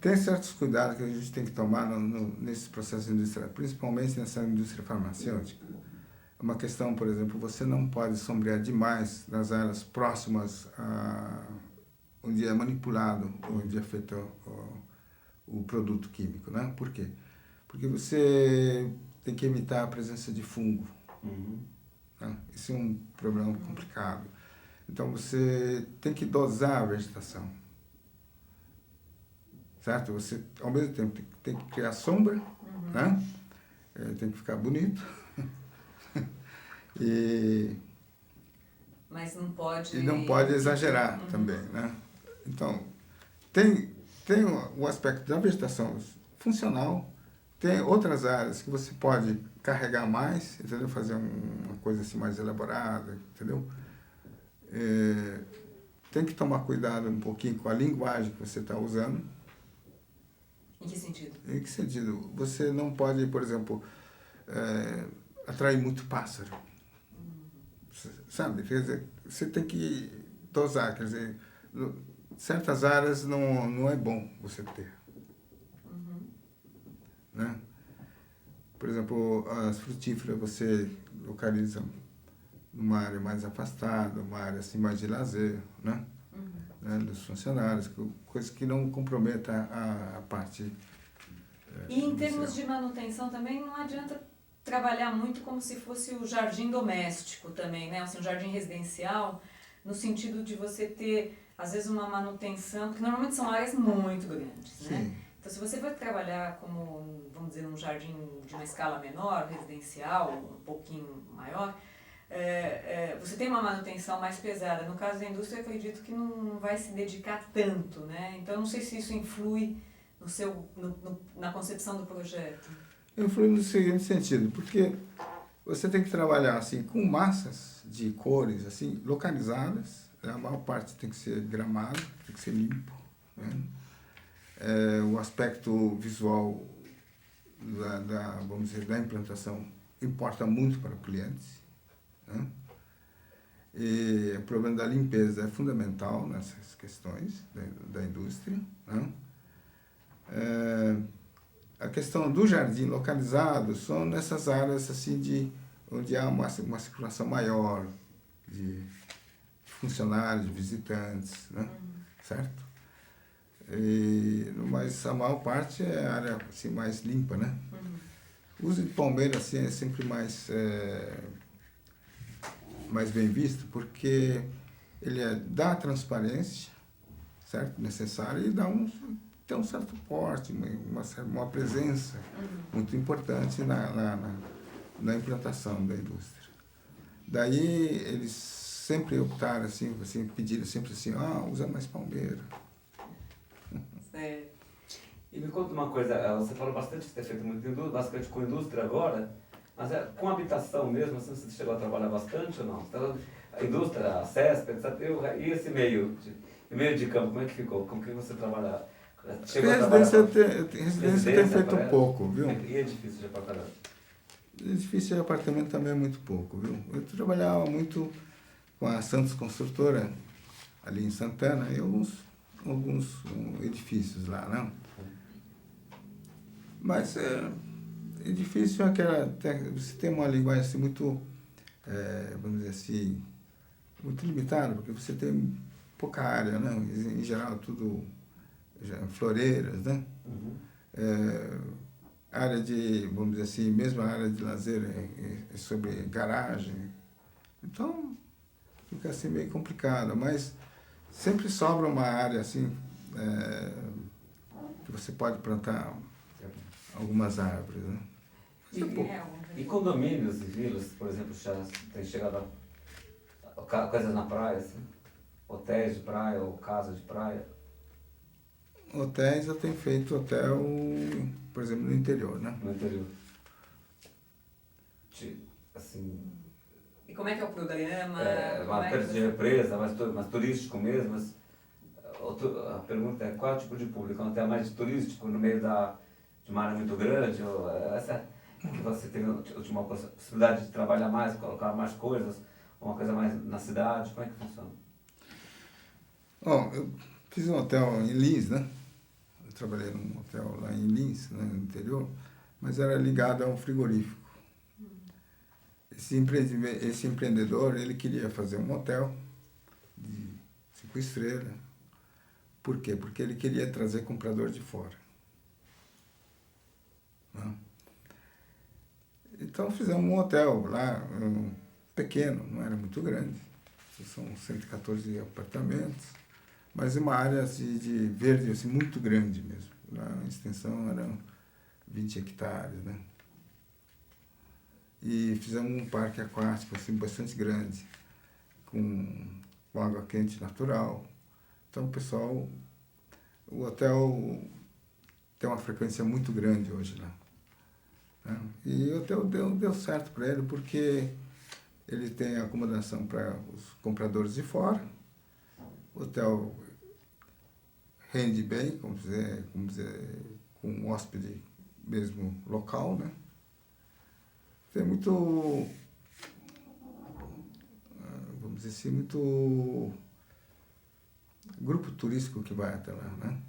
tem certos cuidados que a gente tem que tomar nesse processo industrial, principalmente nessa indústria farmacêutica. Uma questão, por exemplo, você não pode sombrear demais nas áreas próximas onde é manipulado, onde é feito o produto químico, né? Por quê? Porque você tem que evitar a presença de fungo. Né? Isso é um problema complicado. Então, você tem que dosar a vegetação. Certo? Você, ao mesmo tempo, tem que criar sombra, né? Tem que ficar bonito. Mas não pode... E não pode exagerar também, né? Então, tem o aspecto da vegetação funcional, tem outras áreas que você pode carregar mais, entendeu? Fazer uma coisa assim mais elaborada, entendeu? Tem que tomar cuidado um pouquinho com a linguagem que você está usando. Em que sentido? Em que sentido? Você não pode, por exemplo, atrair muito pássaro. Sabe? Quer dizer, você tem que dosar, quer dizer, certas áreas não é bom você ter. Né? Por exemplo, as frutíferas você localiza numa área mais afastada, uma área assim mais de lazer, né? Né, dos funcionários, coisa que não comprometa a parte. E em termos de manutenção também não adianta trabalhar muito como se fosse o jardim doméstico também, né? Assim, um jardim residencial, no sentido de você ter, às vezes, uma manutenção, porque normalmente são áreas muito grandes, né? Sim. Então, se você vai trabalhar como, vamos dizer, num jardim de uma escala menor, residencial, um pouquinho maior, você tem uma manutenção mais pesada. No caso da indústria, eu acredito que não vai se dedicar tanto, né? Então, eu não sei se isso influi na concepção do projeto. Influi no seguinte sentido, porque você tem que trabalhar assim com massas de cores assim localizadas, a maior parte tem que ser gramado, tem que ser limpo, né? O aspecto visual vamos dizer, da implantação importa muito para o cliente, né? E o problema da limpeza é fundamental nessas questões da indústria, né? A questão do jardim localizado são nessas áreas assim onde há uma circulação maior de funcionários, de visitantes, né? Certo? Mas a maior parte é a área assim, mais limpa, né? O uso de palmeira assim, é sempre mais bem visto, porque ele dá a transparência, certo? Necessária, e tem um certo porte, uma presença muito importante na implantação da indústria. Daí eles sempre optaram assim pediram sempre assim, usa mais palmeira. E me conta uma coisa, você falou bastante que você tem feito muito bastante com indústria agora, mas com habitação mesmo, assim, você chegou a trabalhar bastante ou não? A indústria, a CESP, etc. E esse meio de campo, como é que ficou? Como que você trabalha? Residência tem feito pouco, viu? E é difícil de pra caramba. Edifício de apartamento também é muito pouco, viu? Eu trabalhava muito com a Santos Construtora, ali em Santana, e alguns edifícios lá, não? Mas edifício é aquela... Você tem uma linguagem assim, muito, vamos dizer assim, muito limitada, porque você tem pouca área, né? Em geral, tudo floreiras, né? Área de, vamos dizer assim, mesmo a área de lazer é sobre garagem. Então, fica assim meio complicado, mas sempre sobra uma área assim, que você pode plantar algumas árvores, né? E condomínios e vilas, por exemplo, já tem chegado a coisas na praia, assim? Hotéis de praia ou casa de praia? Hotéis, eu tenho feito hotel, por exemplo, no interior, né? No interior. Assim... E como é que é o programa? Uma perto de represa, mais turístico mesmo. Mas, a pergunta é qual é o tipo de público? É um hotel mais turístico, no meio de uma área muito grande? Ou essa que você teve uma possibilidade de trabalhar mais, colocar mais coisas? Uma coisa mais na cidade? Como é que funciona? Bom, eu fiz um hotel em Lins, né? Eu trabalhei num hotel lá em Lins, né, no interior, mas era ligado a um frigorífico. Esse empreendedor, ele queria fazer um hotel de 5 estrelas. Por quê? Porque ele queria trazer comprador de fora. Né? Então fizemos um hotel lá, pequeno, não era muito grande. São 114 apartamentos, mas uma área assim, de verde assim, muito grande mesmo. Lá a extensão era 20 hectares, né? E fizemos um parque aquático assim, bastante grande, com água quente natural. Então o hotel tem uma frequência muito grande hoje lá. Né? E o hotel deu certo para ele, porque ele tem acomodação para os compradores de fora, o hotel rende bem, como dizer, com um hóspede mesmo local, né? Tem muito, vamos dizer assim, muito grupo turístico que vai até lá, né?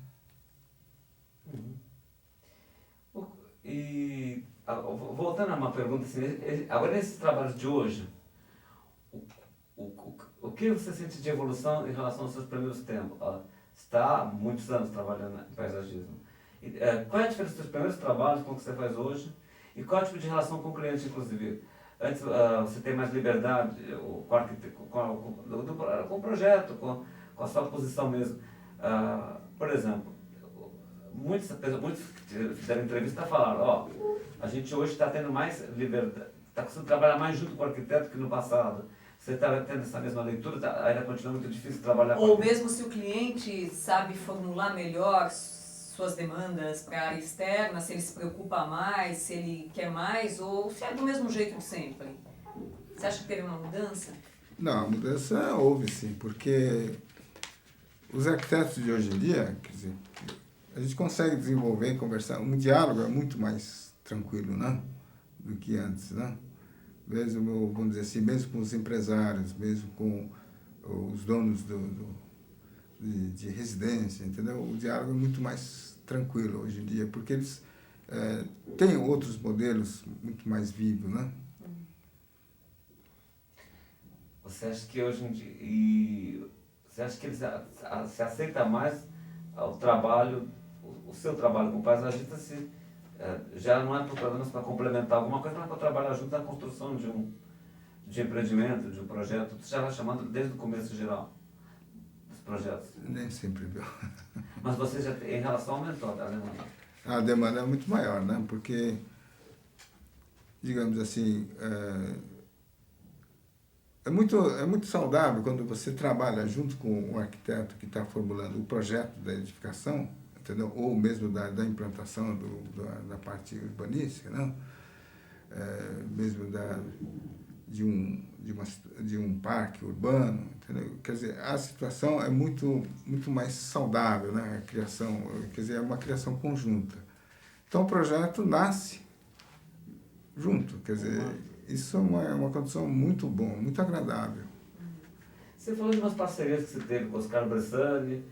E voltando a uma pergunta, assim, agora nesses trabalhos de hoje, o que você sente de evolução em relação aos seus primeiros tempos? Você está há muitos anos trabalhando em paisagismo. Qual é a diferença dos primeiros trabalhos com o que você faz hoje? E qual é o tipo de relação com o cliente, inclusive? Antes você tem mais liberdade com o projeto, com a sua posição mesmo. Por exemplo, muitos que fizeram entrevista falaram, a gente hoje está tendo mais liberdade, está conseguindo trabalhar mais junto com o arquiteto que no passado. Você está tendo essa mesma leitura? Ainda continua muito difícil trabalhar com Ou mesmo se o cliente sabe formular melhor suas demandas para a área externa, se ele se preocupa mais, se ele quer mais, ou se é do mesmo jeito de sempre? Você acha que teve uma mudança? Não, a mudança houve sim, porque os arquitetos de hoje em dia, quer dizer, a gente consegue desenvolver e conversar, um diálogo é muito mais tranquilo, né, do que antes, né? Mesmo, vamos dizer assim, mesmo com os empresários, mesmo com os donos de residência, entendeu? O diálogo é muito mais tranquilo hoje em dia, porque eles têm outros modelos muito mais vivos, né? Você acha que hoje em dia, você acha que eles se aceita mais o trabalho, o seu trabalho como paisagista, já não é para complementar alguma coisa, mas para trabalhar junto na construção de um empreendimento, de um projeto? Você já vai chamando desde o começo geral dos projetos? Nem sempre, viu? Mas você já, em relação aumentou a demanda? A demanda é muito maior, né? Porque, digamos assim, é muito saudável quando você trabalha junto com o arquiteto que está formulando o projeto da edificação, entendeu? Ou mesmo da implantação da parte urbanística, não? Mesmo de um parque urbano, entendeu? Quer dizer, a situação é muito mais saudável, né? A criação, quer dizer, é uma criação conjunta. Então o projeto nasce junto. Quer dizer, isso é uma condição muito boa, muito agradável. Você falou de umas parcerias que você teve com o Oscar Bressani,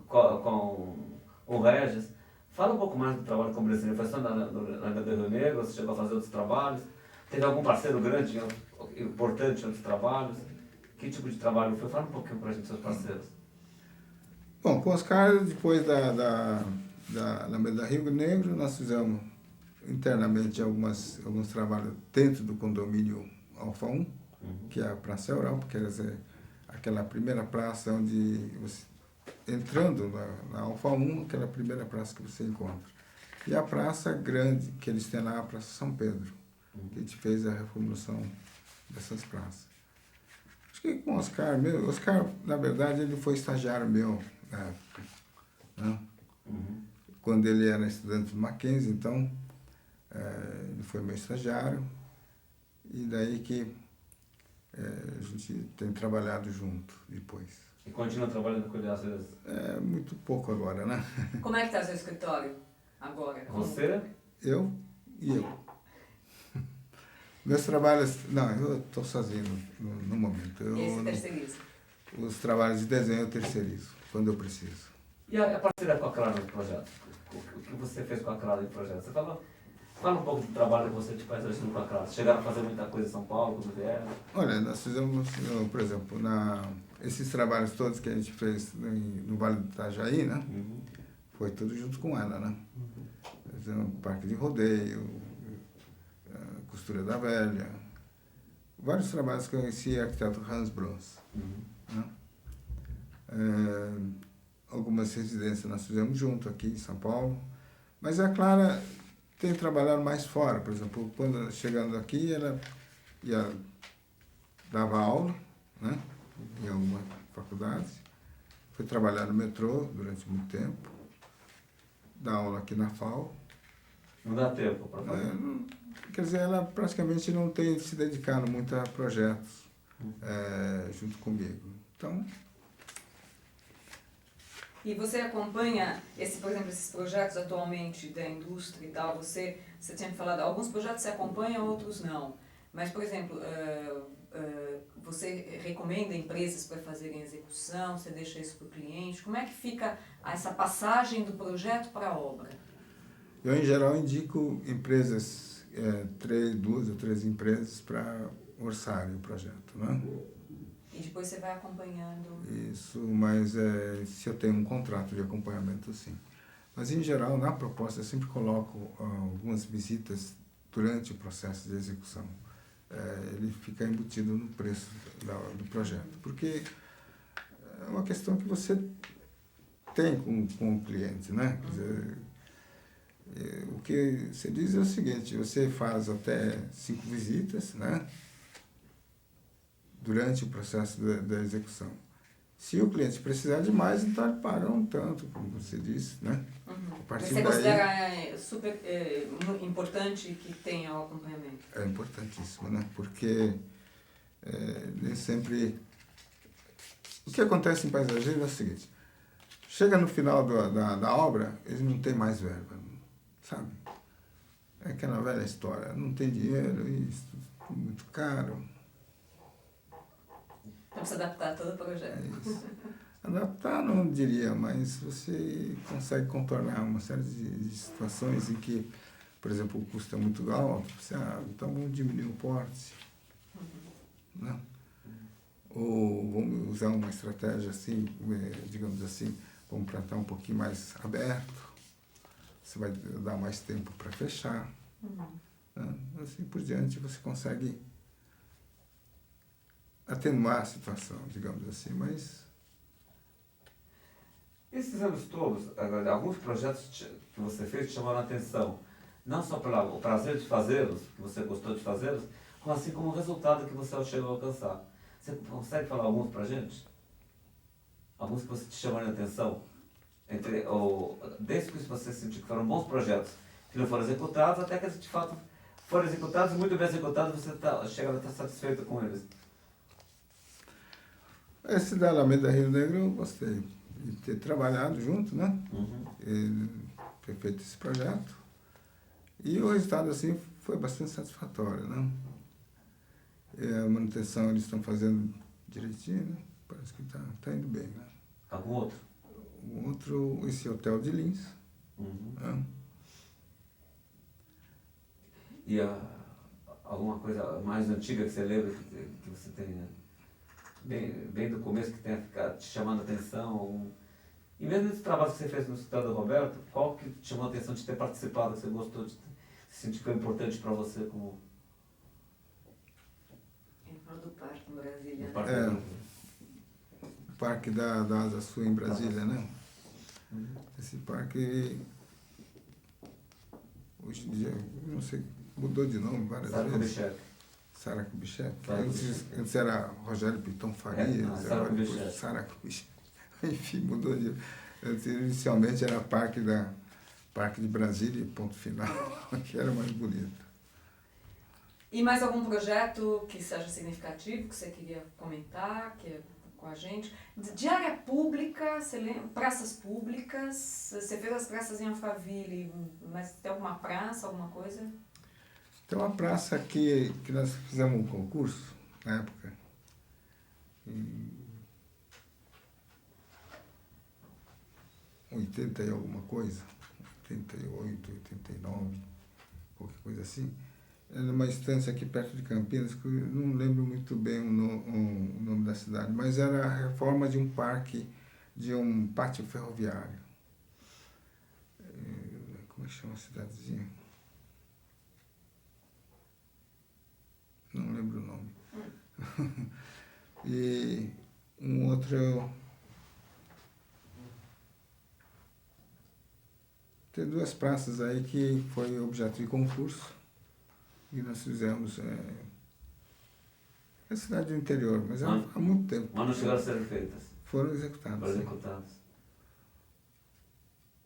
com o Regis. Fala um pouco mais do trabalho com o Bressani. Foi só na do Rio Negro? Você chegou a fazer outros trabalhos? Teve algum parceiro grande, importante em outros trabalhos? Que tipo de trabalho foi? Fala um pouquinho pra gente dos seus parceiros. Bom, com os caras, depois da Alameda Rio Negro, nós fizemos internamente alguns trabalhos dentro do condomínio Alfa 1, que é a Praça Europa, quer dizer, aquela primeira praça onde você, entrando na Alfa 1, aquela primeira praça que você encontra. E a praça grande que eles têm lá, a Praça São Pedro, que a gente fez a reformulação dessas praças. Acho que com o Oscar, na verdade, ele foi estagiário meu na época, né? Quando ele era estudante do Mackenzie, então, ele foi meu estagiário, e daí que a gente tem trabalhado junto depois. E continua trabalhando com ele às vezes? Muito pouco agora, né? Como é que está seu escritório agora? Você? Eu e eu. Meus trabalhos... Não, eu estou sozinho no momento. Esse terceiriza? Os trabalhos de desenho eu terceirizo, quando eu preciso. E a parceria com a Claro no projeto? O que você fez com a Claro no projeto? Você fala um pouco do trabalho que você faz hoje com a Claro. Chegaram a fazer muita coisa em São Paulo, quando vieram? Olha, nós fizemos, por exemplo, esses trabalhos todos que a gente fez no Vale do Itajaí, né? Foi tudo junto com ela, né? Fizemos Parque de Rodeio, Costura da Velha, vários trabalhos que eu conheci, arquiteto Hans Bros. Né? Algumas residências nós fizemos junto aqui em São Paulo, mas a Clara tem trabalhado mais fora. Por exemplo, quando chegando aqui, ela dava aula, né? Em algumas faculdades, foi trabalhar no metrô durante muito tempo, dá aula aqui na FAO. Não dá tempo para fazer? Quer dizer, ela praticamente não tem se dedicado muito a projetos junto comigo. Então... E você acompanha, por exemplo, esses projetos atualmente da indústria e tal, você tinha falado, alguns projetos você acompanha, outros não. Mas, por exemplo, você recomenda empresas para fazerem execução, você deixa isso para o cliente? Como é que fica essa passagem do projeto para a obra? Eu, em geral, indico empresas, 2 ou 3 empresas para orçarem o projeto, né? E depois você vai acompanhando? Isso, mas se eu tenho um contrato de acompanhamento, sim. Mas, em geral, na proposta, eu sempre coloco algumas visitas durante o processo de execução. Ele fica embutido no preço do projeto, porque é uma questão que você tem com o cliente, né? Quer dizer, o que você diz é o seguinte: você faz até 5 visitas, né? Durante o processo da execução. Se o cliente precisar de mais, então ele paga um tanto, como você disse, né? Você considera super importante que tenha o acompanhamento? É importantíssimo, né? Porque nem sempre... O que acontece em paisagismo é o seguinte: chega no final da obra, eles não têm mais verba, sabe? É aquela velha história, não tem dinheiro, isso é muito caro. Então precisa adaptar todo o projeto. Isso. Adaptar não diria, mas você consegue contornar uma série de situações em que, por exemplo, o custo é muito alto, você, então vamos diminuir o porte. Né? Ou vamos usar uma estratégia assim, digamos assim, vamos plantar um pouquinho mais aberto, você vai dar mais tempo para fechar. Né? Assim por diante você consegue atenuar a situação, digamos assim, mas... Esses anos todos, alguns projetos que você fez te chamaram a atenção, não só pelo prazer de fazê-los, que você gostou de fazê-los, mas assim como o resultado que você chegou a alcançar. Você consegue falar alguns pra gente? Alguns que você te chamaram a atenção? Desde que você sentiu que foram bons projetos, que não foram executados, até que de fato foram executados, muito bem executados, você chega a estar satisfeito com eles. Esse da Alameda Rio Negro eu gostei de ter trabalhado junto, né? E ter feito esse projeto. E o resultado, assim, foi bastante satisfatória, né? A manutenção eles estão fazendo direitinho, né? Parece que tá indo bem, né? Algum outro? O outro, esse hotel de Lins. Uhum. Né? E alguma coisa mais antiga que você lembra, que você tenha, bem do começo, que tenha ficado te chamando a atenção? E mesmo nesse trabalho que você fez no escritório do Roberto, qual que te chamou a atenção de ter participado, que você gostou, de se sentir que foi importante para você como... Do parque em Brasília, no né? Parque É. do- O Parque da Asa Sul em Brasília, né? Uhum. Esse parque, hoje em dia, eu não sei, mudou de nome várias Sara vezes. Kubitschek. Sara Kubitschek. Sara Antes era Rogério Piton Farias, não, Sara agora depois Kubitschek. Sara Kubitschek. Enfim, mudou de... Inicialmente era Parque de Brasília, ponto final, que era mais bonito. E mais algum projeto que seja significativo, que você queria comentar, que é com a gente? De área pública, você lembra? Praças públicas, você fez as praças em Alphaville, mas tem alguma praça, alguma coisa? Tem uma praça que nós fizemos um concurso, na época, em 80 e alguma coisa, 88, 89, qualquer coisa assim. Era uma estância aqui perto de Campinas, que eu não lembro muito bem o nome da cidade, mas era a reforma de um parque, de um pátio ferroviário. Como é que chama a cidadezinha? Não lembro o nome. E um outro... Tem duas praças aí que foi objeto de concurso. E nós fizemos... É cidade do interior, mas há muito tempo. Mas não chegaram a ser feitas, Foram executadas. foram sim. executadas.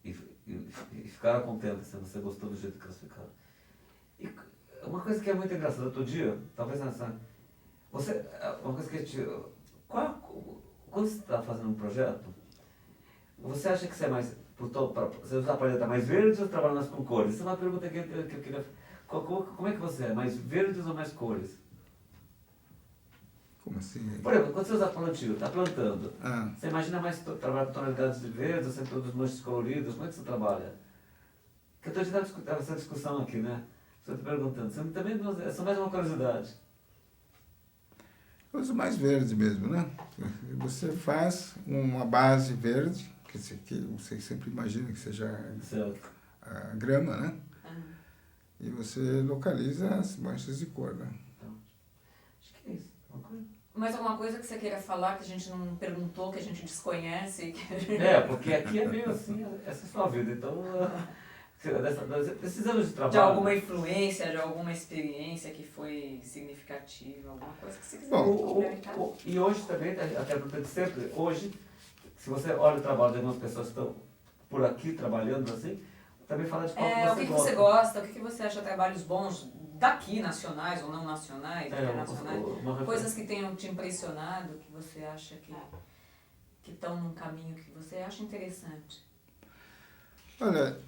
E ficaram contentes, se você gostou do jeito que elas ficaram. E uma coisa que é muito engraçada, outro dia, talvez nessa... uma coisa que te... Quando você está fazendo um projeto, você acha que você é mais... Você usa a paleta mais verde ou trabalha mais com cores? Essa é uma pergunta que eu queria... Como é que você é? Mais verdes ou mais cores? Como assim? Por exemplo, quando você usa plantio, está plantando, Ah, você imagina mais trabalhar com tonalidades de verde, ou você todos manchas coloridas, como é que você trabalha? Porque eu estou tendo essa discussão aqui, né? Estou te perguntando, você também é só mais uma curiosidade. eu uso mais verde mesmo, né? Você faz uma base verde, que você sempre imagina que seja Certo. a grama, né? Ah, E você localiza as manchas de cor, né? Então, acho que é isso. Uma coisa. mais alguma coisa que você queira falar, que a gente não perguntou, que a gente desconhece? Porque aqui é meio assim, essa é a sua vida. Então, desses anos de trabalho... De alguma influência, de alguma experiência que foi significativa, alguma coisa que você quiser complementar? E hoje também, até porque sempre, hoje, se você olha o trabalho de algumas pessoas que estão por aqui trabalhando assim, também fala de qual O que você gosta, o que você acha trabalhos bons daqui, nacionais ou não nacionais, internacionais? Coisas que tenham te impressionado, que você acha que estão num caminho que você acha interessante? Olha,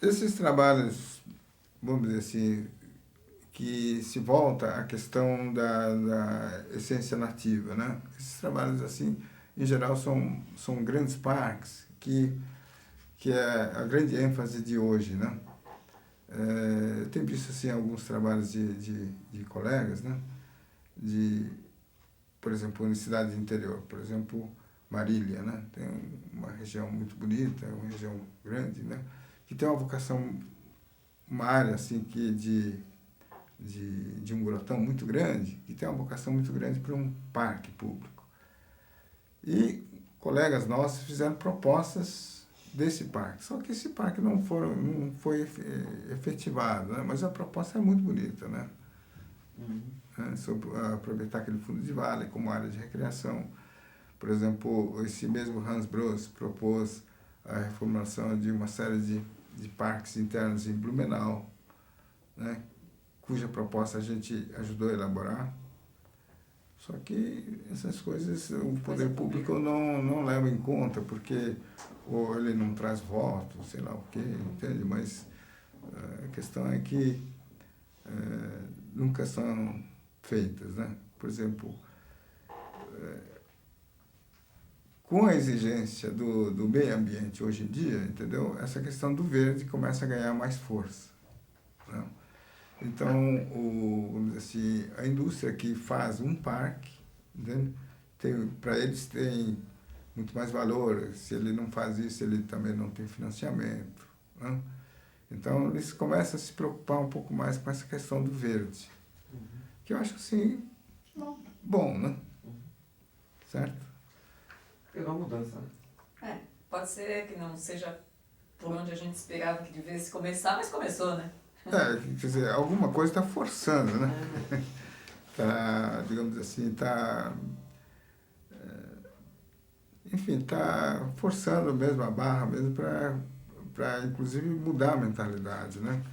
esses trabalhos, vamos dizer assim, que se volta à questão da essência nativa, né? Esses trabalhos, assim, em geral, são grandes parques, que é a grande ênfase de hoje, né? Eu tenho visto, assim, alguns trabalhos de colegas, né? Por exemplo, em cidades do interior, por exemplo, Marília, né? Tem uma região muito bonita, uma região grande, né? Que tem uma vocação, uma área, assim, que de um grotão muito grande, que tem uma vocação muito grande para um parque público. E colegas nossos fizeram propostas desse parque, só que esse parque não foi efetivado, né? Mas a proposta é muito bonita, né? Sobre aproveitar aquele fundo de vale como área de recreação. Por exemplo, esse mesmo Hans Bros propôs a reformulação de uma série de parques internos em Blumenau, né? Cuja proposta a gente ajudou a elaborar. Só que essas coisas o poder público não leva em conta, porque ou ele não traz voto, sei lá o quê, entende? Mas a questão é que nunca são feitas, né? Por exemplo, com a exigência do meio ambiente hoje em dia, entendeu? Essa questão do verde começa a ganhar mais força, né? Então, vamos dizer assim, a indústria que faz um parque, para eles tem muito mais valor. Se ele não faz isso, ele também não tem financiamento, né? Então, eles começam a se preocupar um pouco mais com essa questão do verde, que eu acho assim, bom, né? Certo? Teve uma mudança, né? Pode ser que não seja por onde a gente esperava que devesse começar, mas começou, né? Quer dizer, alguma coisa está forçando, né? Tá, digamos assim, enfim, está forçando mesmo a barra mesmo para inclusive mudar a mentalidade, né?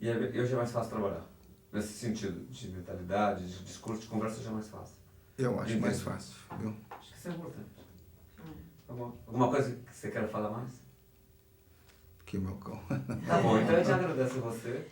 E hoje é mais fácil trabalhar? Nesse sentido, de mentalidade, de discurso, de conversa, já é mais fácil? Eu acho mais fácil, viu? Acho que isso é importante. Alguma coisa que você queira falar mais? Que meu cão. Tá bom, então eu te agradeço a você.